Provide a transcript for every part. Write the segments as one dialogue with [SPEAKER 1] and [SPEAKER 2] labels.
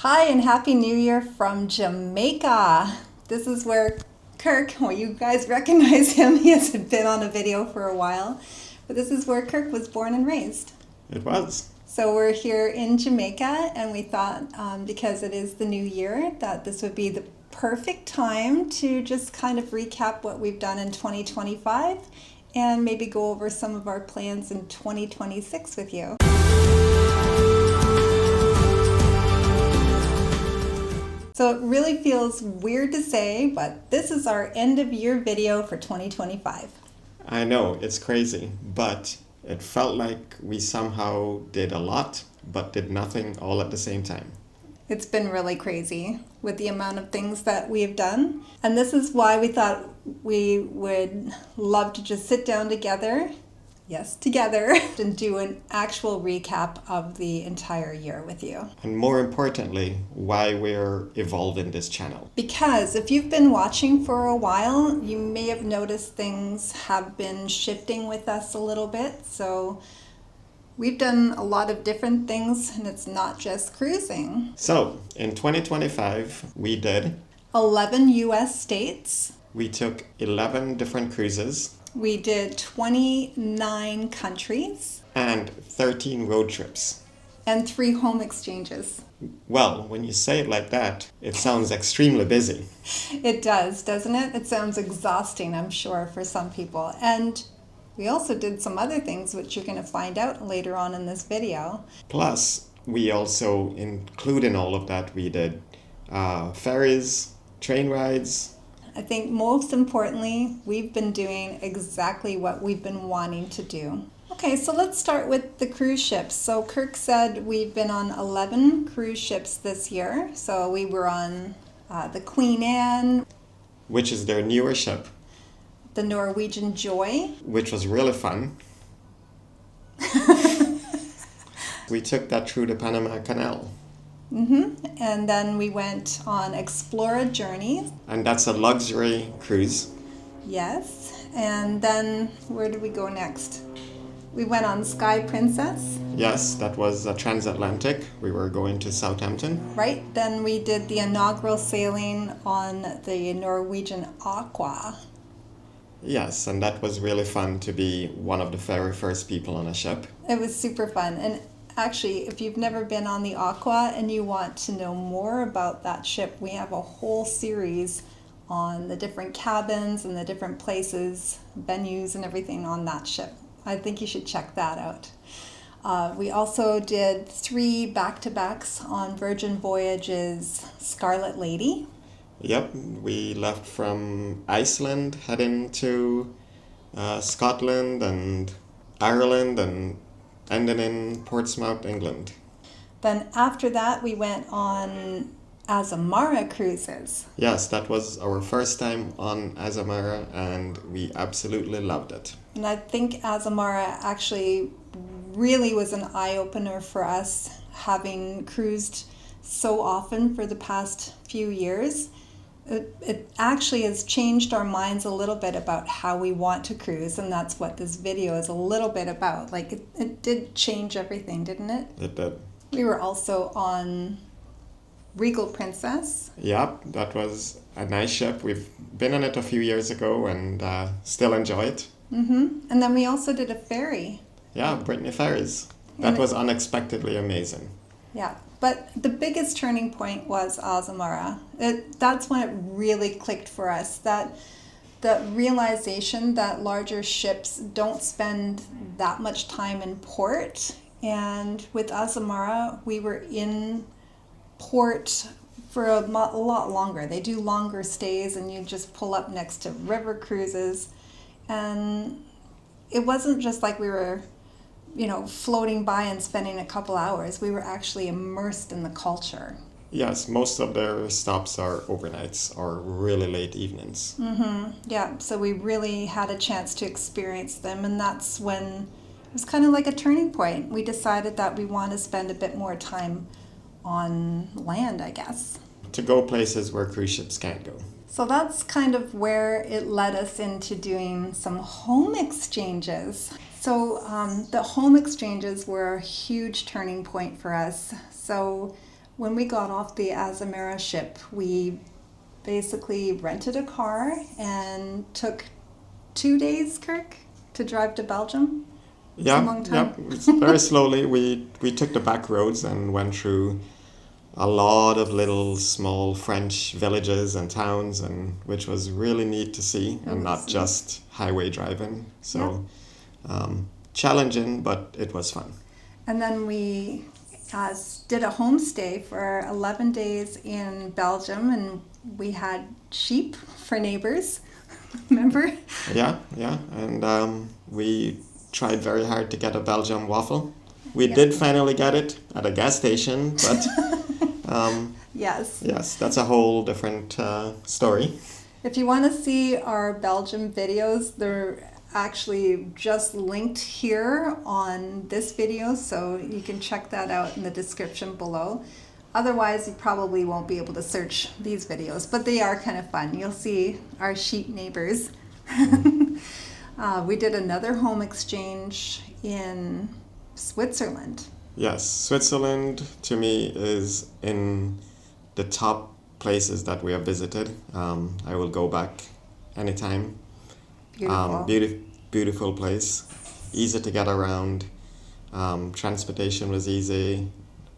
[SPEAKER 1] Hi and Happy New Year from Jamaica. This is where Kirk, well, you guys recognize him. He hasn't been on a video for a while, but this is where Kirk was born and raised.
[SPEAKER 2] It was.
[SPEAKER 1] So we're here in Jamaica, and we thought because it is the new year that this would be the perfect time to just kind of recap what we've done in 2025 and maybe go over some of our plans in 2026 with you. So it really feels weird to say, but this is our end of year video for 2025.
[SPEAKER 2] I know, it's crazy, but it felt like we somehow did a lot, but did nothing all at the same time.
[SPEAKER 1] It's been really crazy with the amount of things that we have done. And this is why we thought we would love to just sit down together, and do an actual recap of the entire year with you.
[SPEAKER 2] And more importantly, why we're evolving this channel.
[SPEAKER 1] Because if you've been watching for a while, you may have noticed things have been shifting with us a little bit. So we've done a lot of different things, and it's not just cruising.
[SPEAKER 2] So, in 2025, we did
[SPEAKER 1] 11 US states.
[SPEAKER 2] We took 11 different cruises.
[SPEAKER 1] We did 29 countries.
[SPEAKER 2] And 13 road trips.
[SPEAKER 1] And 3 home exchanges.
[SPEAKER 2] Well, when you say it like that, it sounds extremely busy.
[SPEAKER 1] It does, doesn't it? It sounds exhausting, I'm sure, for some people. And we also did some other things, which you're going to find out later on in this video.
[SPEAKER 2] Plus, we also include in all of that, we did ferries, train rides.
[SPEAKER 1] I think most importantly, we've been doing exactly what we've been wanting to do. Okay, so let's start with the cruise ships. So Kirk said we've been on 11 cruise ships this year. So we were on the Queen Anne,
[SPEAKER 2] which is their newer ship.
[SPEAKER 1] The Norwegian Joy,
[SPEAKER 2] which was really fun. We took that through the Panama Canal.
[SPEAKER 1] And then we went on Explora Journeys.
[SPEAKER 2] And that's a luxury cruise.
[SPEAKER 1] Yes. And then where did we go next? We went on Sky Princess.
[SPEAKER 2] Yes, that was a transatlantic. We were going to Southampton.
[SPEAKER 1] Right. Then we did the inaugural sailing on the Norwegian Aqua.
[SPEAKER 2] Yes, and that was really fun to be one of the very first people on a ship.
[SPEAKER 1] It was super fun. And actually, if you've never been on the Aqua and you want to know more about that ship, we have a whole series on the different cabins and the different places, venues and everything on that ship. I think you should check that out. We also did 3 back-to-backs on Virgin Voyages Scarlet Lady.
[SPEAKER 2] Yep, we left from Iceland, heading to Scotland and Ireland and ended in Portsmouth, England.
[SPEAKER 1] Then after that, we went on Azamara cruises.
[SPEAKER 2] Yes, that was our first time on Azamara, and we absolutely loved it.
[SPEAKER 1] And I think Azamara actually really was an eye-opener for us, having cruised so often for the past few years. It actually has changed our minds a little bit about how we want to cruise, and that's what this video is a little bit about. Like, it did change everything, didn't it?
[SPEAKER 2] It did.
[SPEAKER 1] We were also on Regal Princess.
[SPEAKER 2] Yep, that was a nice ship. We've been on it a few years ago and still enjoy it.
[SPEAKER 1] And then we also did a ferry.
[SPEAKER 2] Yeah, Brittany Ferries. That was unexpectedly amazing.
[SPEAKER 1] Yeah. But the biggest turning point was Azamara. That's when it really clicked for us, that the realization that larger ships don't spend that much time in port. And with Azamara, we were in port for a lot longer. They do longer stays, and you just pull up next to river cruises. And it wasn't just like we were floating by and spending a couple hours. We were actually immersed in the culture.
[SPEAKER 2] Yes, most of their stops are overnights or really late evenings.
[SPEAKER 1] Yeah, so we really had a chance to experience them, and that's when it was kind of like a turning point. We decided that we want to spend a bit more time on land, I guess.
[SPEAKER 2] To go places where cruise ships can't go.
[SPEAKER 1] So that's kind of where it led us into doing some home exchanges. So the home exchanges were a huge turning point for us. So When we got off the Azamara ship, we basically rented a car and took 2 days, Kirk, to drive to Belgium. It's a long time.
[SPEAKER 2] It's very slowly. We took the back roads and went through a lot of little small French villages and towns, and which was really neat to see, and not just highway driving. So challenging, but it was fun.
[SPEAKER 1] And then we did a homestay for 11 days in Belgium, and we had sheep for neighbors. Remember?
[SPEAKER 2] Yeah, and we tried very hard to get a Belgium waffle. We did finally get it at a gas station, but yes, that's a whole different story.
[SPEAKER 1] If you want to see our Belgium videos, they're actually just linked here on this video, so you can check that out in the description below. Otherwise, you probably won't be able to search these videos, but they are kind of fun. You'll see our sheep neighbors. We did another home exchange in Switzerland.
[SPEAKER 2] Yes, Switzerland to me is in the top places that we have visited. I will go back anytime.
[SPEAKER 1] Beautiful.
[SPEAKER 2] Beautiful place, easy to get around. Transportation was easy.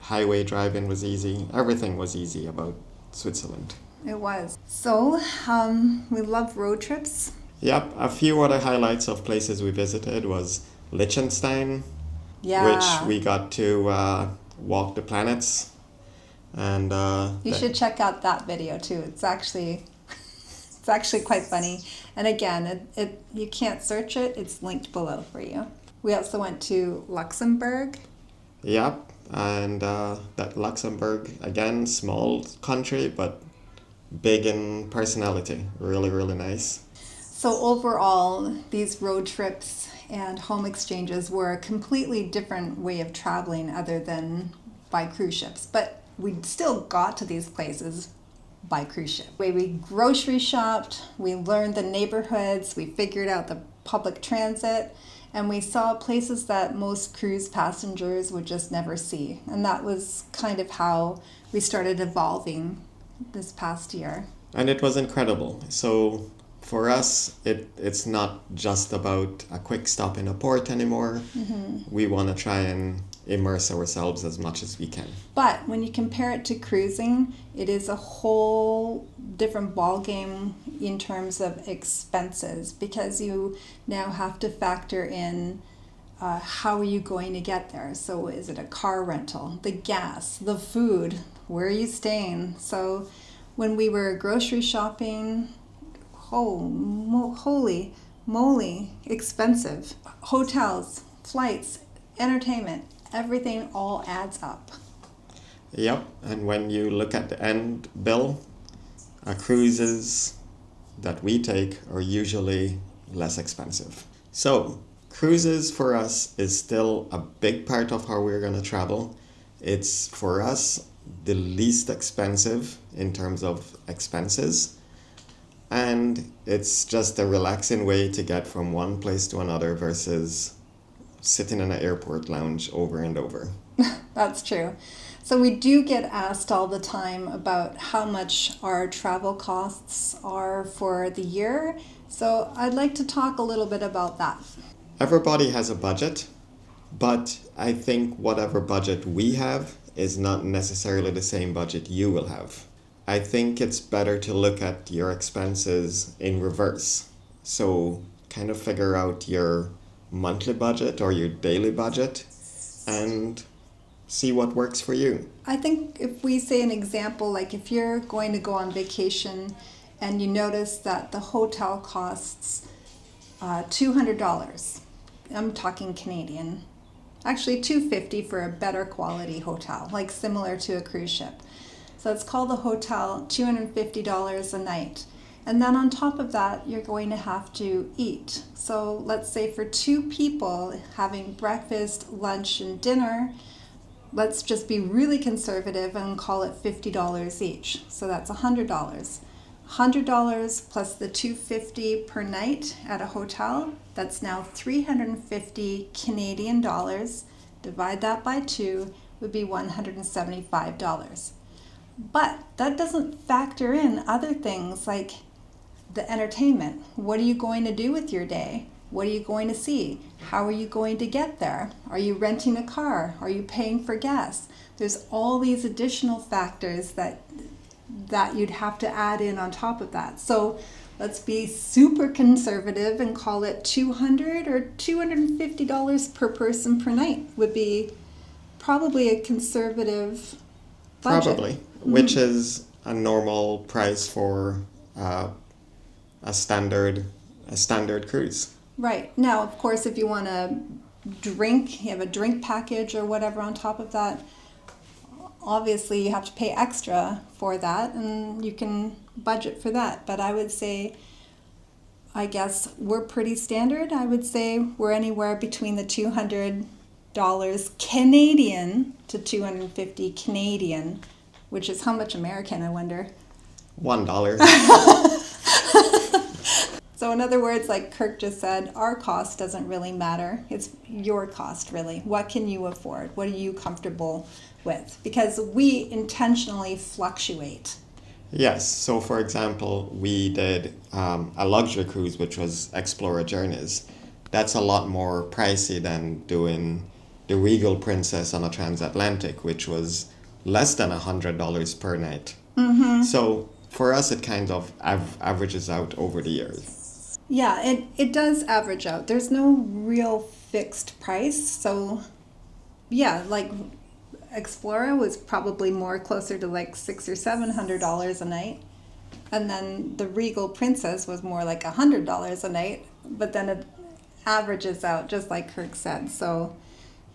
[SPEAKER 2] Highway driving was easy. Everything was easy about Switzerland.
[SPEAKER 1] It was. So, we love road trips.
[SPEAKER 2] Yep, a few other highlights of places we visited was Liechtenstein, which we got to walk the planets. And
[SPEAKER 1] you should check out that video too. It's actually quite funny. And again, it you can't search it. It's linked below for you. We also went to Luxembourg.
[SPEAKER 2] Yep, and that Luxembourg, again, small country, but big in personality. Really, really nice.
[SPEAKER 1] So overall, these road trips and home exchanges were a completely different way of traveling other than by cruise ships. But we still got to these places by cruise ship. We grocery shopped, we learned the neighborhoods, we figured out the public transit, and we saw places that most cruise passengers would just never see. And that was kind of how we started evolving this past year.
[SPEAKER 2] And it was incredible. So for us, it's not just about a quick stop in a port anymore. Mm-hmm. We want to try and immerse ourselves as much as we can.
[SPEAKER 1] But when you compare it to cruising, it is a whole different ballgame in terms of expenses, because you now have to factor in how are you going to get there. So is it a car rental, the gas, the food, where are you staying? So when we were grocery shopping, holy moly, expensive. Hotels, flights, entertainment, everything all adds up.
[SPEAKER 2] Yep, and when you look at the end bill, cruises that we take are usually less expensive. So cruises for us is still a big part of how we're going to travel. It's for us the least expensive in terms of expenses. And it's just a relaxing way to get from one place to another versus sitting in an airport lounge over and over.
[SPEAKER 1] That's true. So we do get asked all the time about how much our travel costs are for the year. So I'd like to talk a little bit about that.
[SPEAKER 2] Everybody has a budget, but I think whatever budget we have is not necessarily the same budget you will have. I think it's better to look at your expenses in reverse. So kind of figure out your monthly budget or your daily budget and see what works for you.
[SPEAKER 1] I think if we say an example, like if you're going to go on vacation and you notice that the hotel costs $200, I'm talking Canadian, actually $250 for a better quality hotel, like similar to a cruise ship. So it's called the hotel, $250 a night. And then on top of that, you're going to have to eat. So let's say for 2 people having breakfast, lunch, and dinner, let's just be really conservative and call it $50 each. So that's $100. $100 plus the $250 per night at a hotel, that's now $350 Canadian dollars. Divide that by 2. would be $175. But that doesn't factor in other things like the entertainment. What are you going to do with your day? What are you going to see? How are you going to get there? Are you renting a car? Are you paying for gas? There's all these additional factors that you'd have to add in on top of that. So let's be super conservative and call it $200 or $250 per person per night would be probably a conservative budget.
[SPEAKER 2] Probably, which is a normal price for a standard cruise.
[SPEAKER 1] Right. Now, of course, if you want to drink, you have a drink package or whatever on top of that, obviously you have to pay extra for that, and you can budget for that. But I would say, I guess we're pretty standard. I would say we're anywhere between the $200 Canadian to $250 Canadian, which is how much American, I wonder?
[SPEAKER 2] $1.
[SPEAKER 1] So in other words, like Kirk just said, our cost doesn't really matter. It's your cost, really. What can you afford? What are you comfortable with? Because we intentionally fluctuate.
[SPEAKER 2] Yes. So, for example, we did a luxury cruise, which was Explora Journeys. That's a lot more pricey than doing the Regal Princess on a transatlantic, which was less than $100 per night.
[SPEAKER 1] Mm-hmm.
[SPEAKER 2] So, for us, it kind of averages out over the years.
[SPEAKER 1] Yeah, it does average out. There's no real fixed price. So, yeah, like Explora was probably more closer to like $600 or $700 a night. And then the Regal Princess was more like $100 a night. But then it averages out, just like Kirk said. So,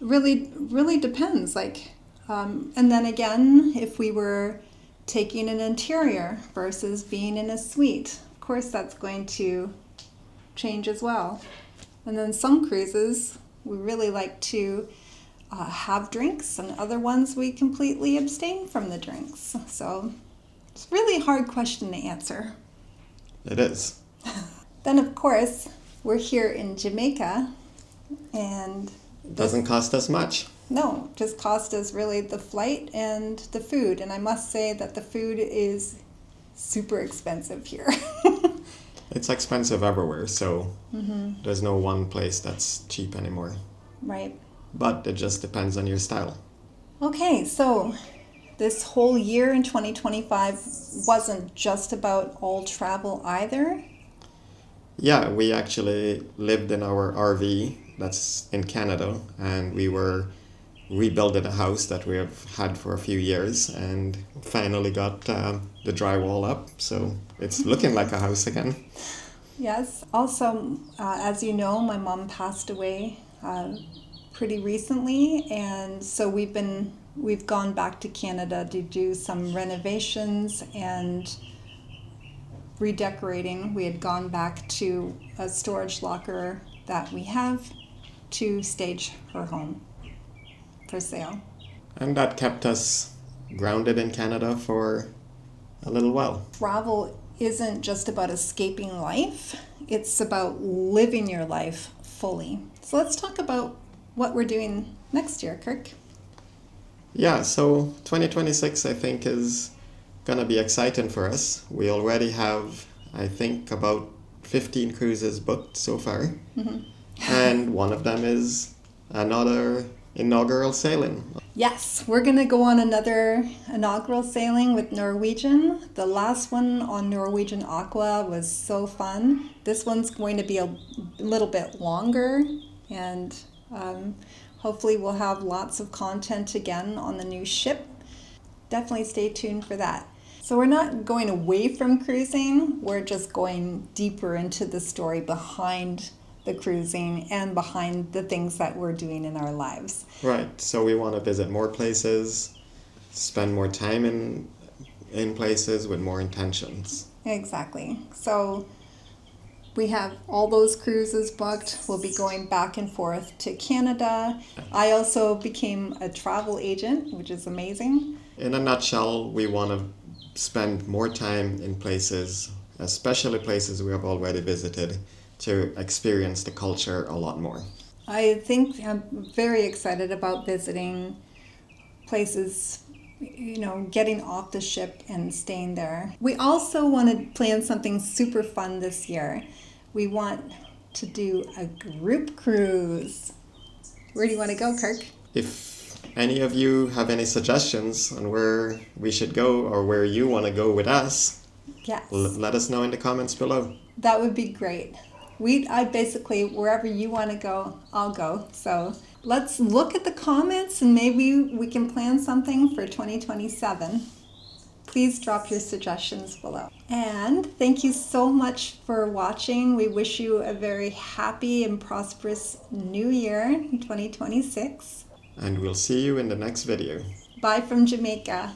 [SPEAKER 1] really depends. Like, and then again, if we were taking an interior versus being in a suite, of course that's going to change as well. And then some cruises we really like to have drinks, and other ones we completely abstain from the drinks. So it's a really hard question to answer.
[SPEAKER 2] It is.
[SPEAKER 1] Then of course we're here in Jamaica, and
[SPEAKER 2] it doesn't cost us much.
[SPEAKER 1] No, just cost us really the flight and the food. And I must say that the food is super expensive here.
[SPEAKER 2] It's expensive everywhere, so there's no one place that's cheap anymore.
[SPEAKER 1] Right.
[SPEAKER 2] But it just depends on your style.
[SPEAKER 1] Okay, so this whole year in 2025 wasn't just about all travel either.
[SPEAKER 2] Yeah, we actually lived in our RV that's in Canada, and we were rebuilding a house that we have had for a few years, and finally got the drywall up, so it's looking like a house again.
[SPEAKER 1] Yes. Also, as you know, my mom passed away pretty recently, and so we've gone back to Canada to do some renovations and redecorating. We had gone back to a storage locker that we have to stage her home for sale.
[SPEAKER 2] And that kept us grounded in Canada for a little while.
[SPEAKER 1] Travel isn't just about escaping life, it's about living your life fully. So let's talk about what we're doing next year, Kirk.
[SPEAKER 2] Yeah, so 2026 I think is gonna be exciting for us. We already have, I think, about 15 cruises booked so far. And one of them is another inaugural sailing.
[SPEAKER 1] Yes, we're going to go on another inaugural sailing with Norwegian. The last one on Norwegian Aqua was so fun. This one's going to be a little bit longer, and hopefully we'll have lots of content again on the new ship. Definitely stay tuned for that. So we're not going away from cruising, we're just going deeper into the story behind the cruising and behind the things that we're doing in our lives.
[SPEAKER 2] Right, so we want to visit more places, spend more time in places with more intentions.
[SPEAKER 1] Exactly. So we have all those cruises booked. We'll be going back and forth to Canada. I also became a travel agent, which is amazing.
[SPEAKER 2] In a nutshell, we want to spend more time in places, especially places we have already visited, to experience the culture a lot more.
[SPEAKER 1] I think I'm very excited about visiting places, getting off the ship and staying there. We also want to plan something super fun this year. We want to do a group cruise. Where do you want to go, Kirk?
[SPEAKER 2] If any of you have any suggestions on where we should go or where you want to go with us,
[SPEAKER 1] yes,
[SPEAKER 2] let us know in the comments below.
[SPEAKER 1] That would be great. I basically, wherever you want to go, I'll go. So let's look at the comments and maybe we can plan something for 2027. Please drop your suggestions below. And thank you so much for watching. We wish you a very happy and prosperous new year in 2026.
[SPEAKER 2] And we'll see you in the next video.
[SPEAKER 1] Bye from Jamaica.